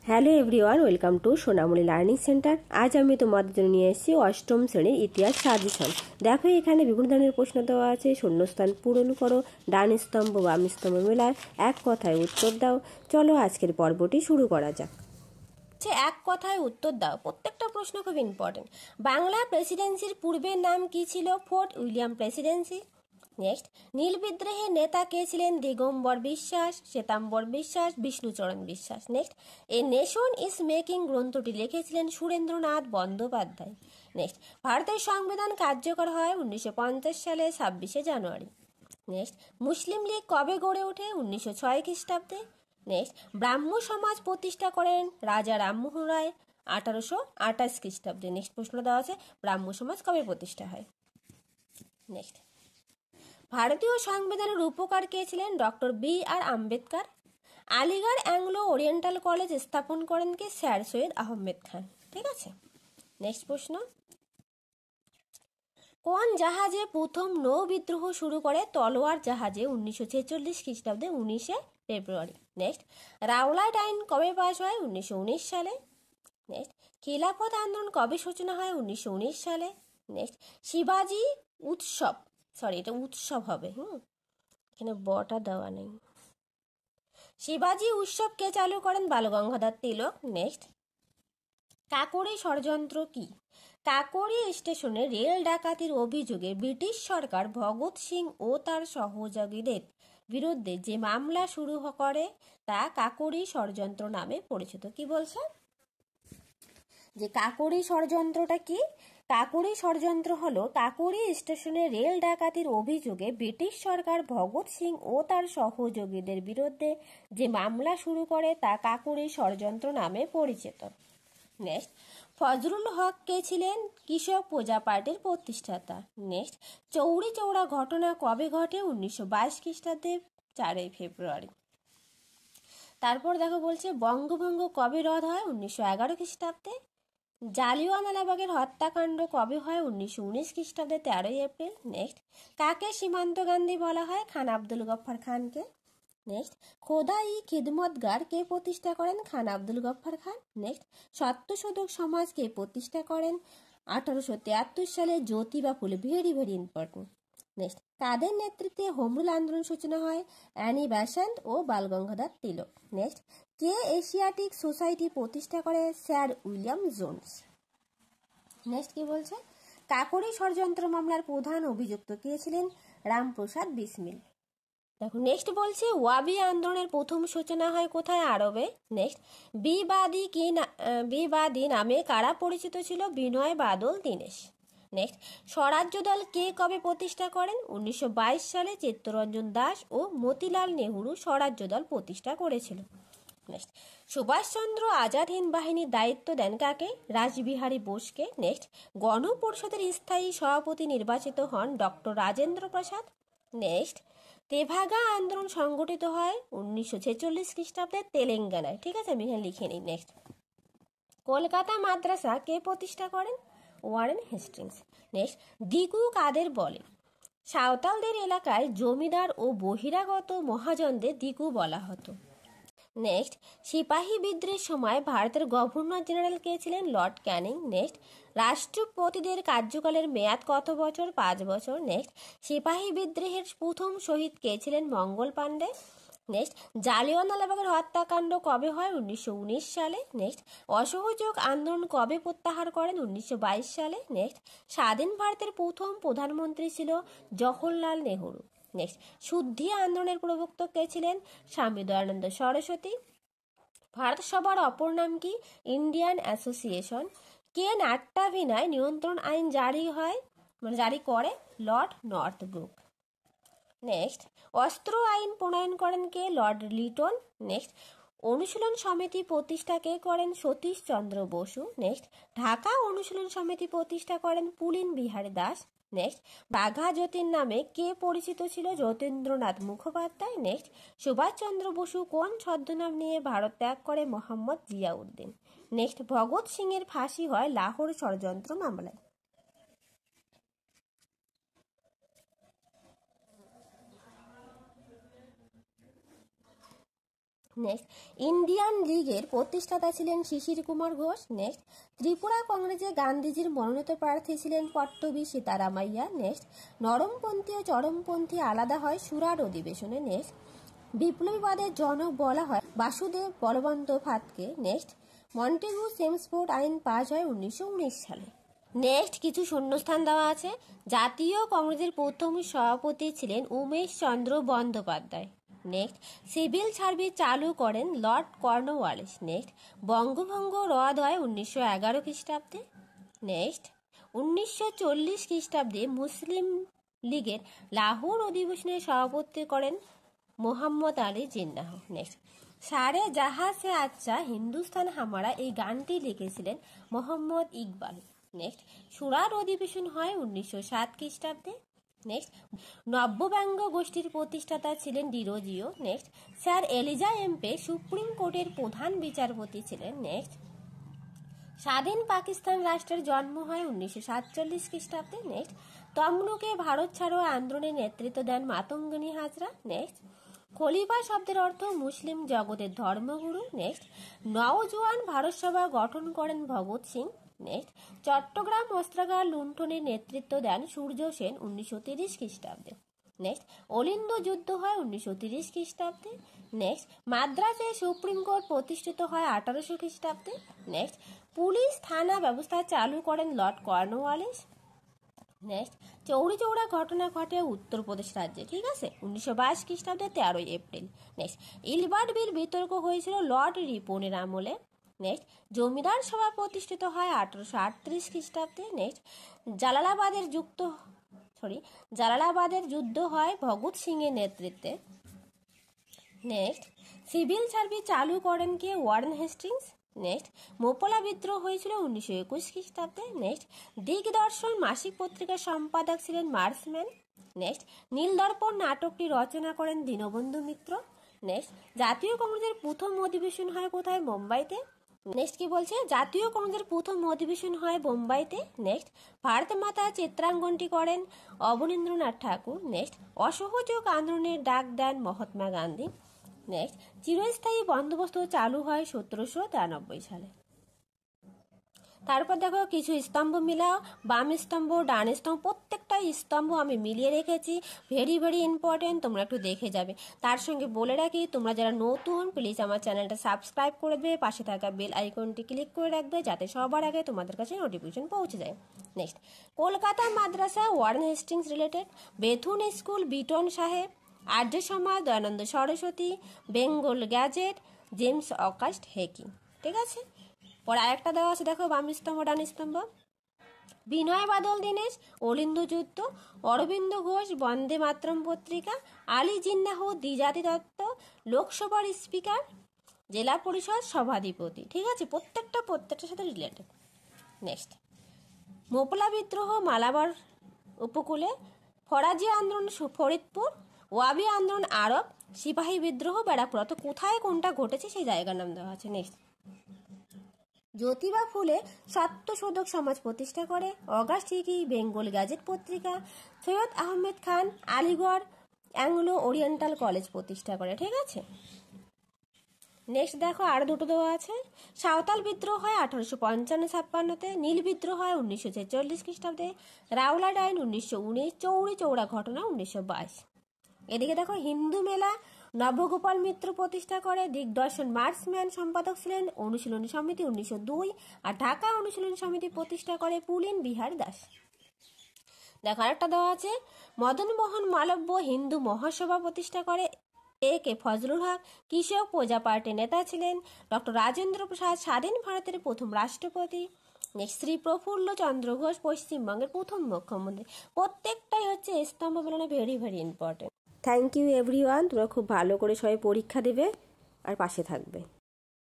Hello everyone, welcome to Sonamoni learning centre. আজ আমি তোমাদের জন্য নিয়ে এসেছি অষ্টম শ্রেণীর ইতিহাস সাজেশন। দেখো, এখানে বিভিন্ন ধরনের প্রশ্ন দেওয়া আছে। শূন্যস্থান পূরণ করো, ডান স্তম্ভ বাম স্তম্ভ মেলায়, এক কথায় উত্তর দাও। চলো আজকের পর্বটি শুরু করা যাক। এক কথায় উত্তর দাও। প্রত্যেকটা প্রশ্ন খুব ইম্পর্টেন্ট। বাংলা প্রেসিডেন্সির পূর্বের নাম কি ছিল? Fort William Presidency. নেক্সট, নীল বিদ্রোহের নেতা কে ছিলেন? দিগম্বর বিশ্বাস, শ্বেতাম্বর বিশ্বাস, বিষ্ণুচরণ বিশ্বাস। Next, a nation is making গ্রন্থটি লিখেছিলেন সুরেন্দ্রনাথ বন্দ্যোপাধ্যায়। নেক্সট, ভারতের সংবিধান কার্যকর হয় 1950 সালে 26শে জানুয়ারি। নেক্সট, মুসলিম লীগ কবে গড়ে ওঠে? 1906 খ্রিস্টাব্দে। নেক্সট, ব্রাহ্ম সমাজ প্রতিষ্ঠা করেন রাজা রামমোহন রায় 1828 খ্রিস্টাব্দে। নেক্সট প্রশ্ন দেওয়া আছে, ব্রাহ্ম সমাজ কবে প্রতিষ্ঠা হয়? নেক্সট, ভারতীয় সংবিধানের রূপকার কে ছিলেন? Doctor B.R.. Ambedkar. Aligarh Anglo oriental college স্থাপন করেন কে? স্যার সৈয়দ আহমেদ খান। ঠিক আছে, নেক্সট প্রশ্ন, কোন জাহাজে প্রথম নৌ বিদ্রোহ শুরু করে? তলোয়ার জাহাজে 1946 খ্রিস্টাব্দে 19শে ফেব্রুয়ারি। নেক্সট, রাওলাট আইন কবে পাস হয়? 1919 সালে। নেক্সট, খিলাফত আন্দোলন কবে সূচনা হয়? 1919 সালে। নেক্সট, শিবাজি উৎসব, এটা উৎসব হবে, এখানে বটা দেওয়া নেই। শিবাজি উৎসব কে চালু করেন? বালগঙ্গাধর তিলক। নেক্সট, কাকোরি ষড়যন্ত্র কি? কাকোরি স্টেশনে রেল ডাকাতির অভিযোগে ব্রিটিশ সরকার ভগৎ সিং ও তার সহযোগীদের বিরুদ্ধে যে মামলা শুরু করে তা কাকোরি ষড়যন্ত্র নামে পরিচিত। কি বলছে যে কাকোরি ষড়যন্ত্রটা কি? কাকোরি ষড়যন্ত্র হলো কাকোরি স্টেশনে রেল ডাকাতির অভিযোগে ব্রিটিশ সরকার ভগৎ সিং ও তার সহযোগীদের বিরুদ্ধে যে মামলা শুরু করে তা কাকোরি ষড়যন্ত্র নামে পরিচিত। নেক্সট, ফজলুল হক কে ছিলেন? কৃষক প্রজা পার্টির প্রতিষ্ঠাতা। নেক্সট, চৌরি চৌরা ঘটনা কবে ঘটে? 1922 খ্রিস্টাব্দে 4 ফেব্রুয়ারি। তারপর দেখো বলছে, বঙ্গভঙ্গ কবে রদ হয়? 1911 খ্রিস্টাব্দে। জালিয়ানওয়ালাবাগের হত্যাকাণ্ড কবে হয়? 1919 খ্রিস্টাব্দে 13 এপ্রিল। নেক্সট, কাকে সীমান্ত গান্ধী বলা হয়? খান আব্দুল গফফর খানকে। নেক্সট, খোদা-ই খিদমতগার কে প্রতিষ্ঠা করেন? খান আব্দুল গফফর খান। নেক্সট, সত্যশোধক সমাজ কে প্রতিষ্ঠা করেন? 1873 সালে জ্যোতিবা ফুলে। Very very important. নেক্সট, কাদের নেতৃত্বে হোম রুল আন্দোলন সূচনা হয়? অ্যানি বেসান্ট ও বালগঙ্গাধর তিলক। নেক্সট, কে এশিয়াটিক সোসাইটি প্রতিষ্ঠা করে? Sir William Jones. নেক্সট কি বলছে, কাকোরি ষড়যন্ত্র মামলার প্রধান অভিযুক্ত কে ছিলেন? রামপ্রসাদ বিসমিল। দেখো নেক্সট বলছে, ওয়াবি আন্দোলনের প্রথম সূচনা হয় কোথায়? আরবে। নেক্সট, বিবাদী নামে কারা পরিচিত ছিল? বিনয় বাদল দীনেশ। নেক্সট, স্বরাজ্য দল কে কবে প্রতিষ্ঠা করেন? 1922 সালে চিত্তরঞ্জন দাস ও মতিলাল নেহরু স্বরাজ্য দল প্রতিষ্ঠা করেছিল। নেক্সট, সুভাষচন্দ্র আজাদ হিন্দ বাহিনীর দায়িত্ব দেন কাকে? রাসবিহারী বোসকে। নেক্সট, গণপরিষদের স্থায়ী সভাপতি নির্বাচিত হন ডক্টর রাজেন্দ্র প্রসাদ। নেক্সট, তেভাগা আন্দোলন সংগঠিত হয় 1946 খ্রিস্টাব্দে তেলেঙ্গানায়। ঠিক আছে, আমি এখানে লিখে নিই। নেক্সট, কলকাতা মাদ্রাসা কে প্রতিষ্ঠা করেন? Warren Hastings. নেক্সট, দিগু কাদের বলে? সাঁওতালদের এলাকায় জমিদার ও বহিরাগত মহাজনদের দিগু বলা হতো। নেক্সট, সিপাহী বিদ্রোহের সময় ভারতের গভর্নর জেনারেল কে ছিলেন? লর্ড ক্যানিং। নেক্সট, রাষ্ট্রপতিদের কার্যকালের মেয়াদ কত বছর? 5 বছর। নেক্সট, সিপাহী বিদ্রোহের প্রথম শহীদ কে ছিলেন? মঙ্গল পাণ্ডে। নেক্সট, জালিয়ানওয়ালাবাগের হত্যাকাণ্ড কবে হয়? 1919 সালে। নেক্সট, অসহযোগ আন্দোলন কবে প্রত্যাহার করেন? 1922 সালে। নেক্সট, স্বাধীন ভারতের প্রথম প্রধানমন্ত্রী ছিল জওহরলাল নেহরু। নেক্সট, শুদ্ধি আন্দোলনের প্রবক্তা কে ছিলেন? স্বামী দয়ানন্দ সরস্বতী। ভারত সভার অপর নাম কি? Indian association. কে নাট্যাভিনয় নিয়ন্ত্রণ আইন জারি করে? Lord Northbrook. নেক্সট, অস্ত্র আইন প্রণয়ন করেন কে? লর্ড লিটন। নেক্সট, অনুশীলন সমিতি প্রতিষ্ঠা কে করেন? সতীশ চন্দ্র বসু। নেক্সট, ঢাকা অনুশীলন সমিতি প্রতিষ্ঠা করেন পুলিন বিহারী দাস। নেক্সট, বাঘা যতীন নামে কে পরিচিত ছিল? যতীন্দ্রনাথ মুখোপাধ্যায়। নেক্সট, সুভাষচন্দ্র বসু কোন ছদ্মনাম নিয়ে ভারত ত্যাগ করে? মোহাম্মদ জিয়াউদ্দিন। নেক্সট, ভগৎ সিং এর ফাঁসি হয় লাহোর ষড়যন্ত্র মামলায়। নেক্সট ইন্ডিয়ান লীগের প্রতিষ্ঠাতা ছিলেন শিশির কুমার ঘোষ। নেক্সট ত্রিপুরা কংগ্রেসে গান্ধীজির মনোনীত প্রার্থী ছিলেন পট্টবী সীতারামাইয়া। নেক্সট নরমপন্থী ও চরমপন্থী আলাদা হয় সুরাট অধিবেশনে। নেক্সট বিপ্লবীবাদের জনক বলা হয় বাসুদেব বলবন্তোপাধ্যায়কে। নেক্সট মন্টেগু সেমসফোর্ড আইন পাস হয় 1919 সালে। নেক্সট কিছু শূন্যস্থান দেওয়া আছে। জাতীয় কংগ্রেসের প্রথম সভাপতি ছিলেন উমেশ চন্দ্র বন্দ্যোপাধ্যায়। নেক্সট সিভিল সার্ভিস চালু করেন লর্ড কর্নওয়ালিস। নেক্সট বঙ্গভঙ্গ রদ হয় 1911 খ্রিস্টাব্দে। নেক্সট 1940 খ্রিস্টাব্দে মুসলিম লীগের লাহোর অধিবেশনে সভাপতি করেন মোহাম্মদ আলী জিন্নাহ। নেক্সট সারে জাহা সে আচ্ছা হিন্দুস্তান হামারা এই গানটি লিখেছিলেন মোহাম্মদ ইকবাল। নেক্সট সুরাট অধিবেশন হয় 1907 খ্রিস্টাব্দে। নেক্সট নব্যব্যঙ্গ গোষ্ঠীর প্রতিষ্ঠাতা ছিলেন Derozio. Next sir Elijah Impey supreme কোর্টের প্রধান বিচারপতি ছিলেন। নেক্সট স্বাধীন পাকিস্তান রাষ্ট্রের জন্ম হয় 1947 খ্রিস্টাব্দে। নেক্সট তমলুকে ভারত ছাড়ো আন্দোলনের নেতৃত্ব দেন মাতঙ্গিনী হাজরা। নেক্সট খলিফা শব্দের অর্থ মুসলিম জগতের ধর্মগুরু। নেক্সট নওজোয়ান ভারত সভা গঠন করেন ভগৎ সিং। নেক্সট চট্টগ্রাম অস্ত্রাগার লুণ্ঠনের নেতৃত্ব দেন সূর্য সেন 1930 খ্রিস্টাব্দে। নেক্সট অলিন্দ যুদ্ধ হয় 1930 খ্রিস্টাব্দে। নেক্সট মাদ্রাসে সুপ্রিম কোর্ট প্রতিষ্ঠিত হয় 1800 খ্রিস্টাব্দে। নেক্সট পুলিশ থানা ব্যবস্থা চালু করেন লর্ড কর্নওয়ালিস। নেক্সট চৌরি চৌরা ঘটনা ঘটে উত্তরপ্রদেশ রাজ্যে, ঠিক আছে, 1922 খ্রিস্টাব্দে 13 এপ্রিল। নেক্সট ইলবার্ট বিল বিতর্ক হয়েছিল লর্ড রিপনের আমলে। নেক্সট জমিদার সভা প্রতিষ্ঠিত হয় 1838 খ্রিস্টাব্দে। নেক্সট জালালাবাদের যুদ্ধ হয় ভগৎ সিং এর নেতৃত্বে। নেক্সট সিভিল সার্ভিস চালু করেন কে? Warren Hastings. নেক্সট মোপলা বিদ্রোহ হয়েছিল 1921 খ্রিস্টাব্দে। নেক্সট দিগদর্শন মাসিক পত্রিকার সম্পাদক ছিলেন মার্সম্যান। নেক্সট নীলদর্পণ নাটকটি রচনা করেন দীনবন্ধু মিত্র। নেক্সট জাতীয় কংগ্রেসের প্রথম অধিবেশন হয় কোথায়? মুম্বাইতে। নেক্সট কি বলছে? জাতীয় কংগ্রেসের প্রথম অধিবেশন হয় বোম্বাইতে। নেক্সট ভারত মাতা চিত্রাঙ্কনটি করেন অবনীন্দ্রনাথ ঠাকুর। নেক্সট অসহযোগ আন্দোলনের ডাক দেন মহাত্মা গান্ধী। নেক্সট চিরস্থায়ী বন্দোবস্ত চালু হয় 1793 সালে। তারপর দেখো কিছু স্তম্ভ মিলাও, বাম স্তম্ভ ডান স্তম্ভ, প্রত্যেকটা স্তম্ভ আমি মিলিয়ে রেখেছি, ভেরি ভেরি ইম্পর্টেন্ট, তোমরা একটু দেখে যাবে। তার সঙ্গে বলে রাখি, তোমরা যারা নতুন প্লিজ আমার চ্যানেলটা সাবস্ক্রাইব করে দেবে, পাশে থাকা বেল আইকনটি ক্লিক করে রাখবে যাতে সবার আগে তোমাদের কাছে নোটিফিকেশন পৌঁছে যায়। Next Kolkata Madrasa Warren Hastings related, Bethune school Bethune সাহেব, Arya Samaj Dayanand Saraswati, Bengal gazette James Augustus Hicky, ঠিক আছে। পরে আরেকটা দেওয়া আছে দেখো, বাম স্তম্ভ ডান স্তম্ভ, বিনয় বাদল দীনেশ অলিন্দ যুদ্ধ, অরবিন্দ ঘোষ বন্দে মাতরম পত্রিকা, আলী জিন্নাহ দ্বিজাতি দত্ত লোকসভার স্পিকার, জেলা পরিষদ সভাধিপতি, ঠিক আছে, প্রত্যেকটার সাথে রিলেটেড। নেক্সট মোপলা বিদ্রোহ মালাবার উপকূলে, ফরাজি আন্দোলন ফরিদপুর, ওয়াবি আন্দোলন আরব, সিপাহী বিদ্রোহ ব্যারাকপুর, তো কোথায় কোনটা ঘটেছে সেই জায়গার নাম দেওয়া আছে। নেক্সট জ্যোতিবা ফুলে সত্যশোধক সমাজ প্রতিষ্ঠা করে, অগাস্ট হিকি বেঙ্গল গ্যাজেট পত্রিকা, Syed Ahmed Khan Aligarh Anglo oriental college প্রতিষ্ঠা করে, ঠিক আছে। নেক্সট দেখো আর দুটো দেওয়া আছে, সাঁওতাল বিদ্রোহ হয় 1855-56, নীল বিদ্রোহ হয় 1946 খ্রিস্টাব্দে, রাওলাট আইন 1919, চৌরি চৌরা ঘটনা 1922। এদিকে দেখো হিন্দু মেলা নবগোপাল মিত্র প্রতিষ্ঠা করে, দিগদর্শন মার্সম্যান সম্পাদক ছিলেন, অনুশীলনী সমিতি 1902, আর ঢাকা অনুশীলনী সমিতি প্রতিষ্ঠা করে পুলিন বিহার দাস। দেখো আরেকটা দেওয়া আছে, মদন মোহন মালব্য হিন্দু মহাসভা প্রতিষ্ঠা করে, এ কে ফজলুল হক কৃষক প্রজা পার্টির নেতা ছিলেন, ডক্টর রাজেন্দ্র প্রসাদ স্বাধীন ভারতের প্রথম রাষ্ট্রপতি, নেক্সট শ্রী প্রফুল্ল চন্দ্র ঘোষ পশ্চিমবঙ্গের প্রথম মুখ্যমন্ত্রী। প্রত্যেকটাই হচ্ছে স্তম্ভ মেলানো, very very important. Thank you everyone, তোমরা খুব ভালো করে সবাই পরীক্ষা দেবে আর পাশে থাকবে।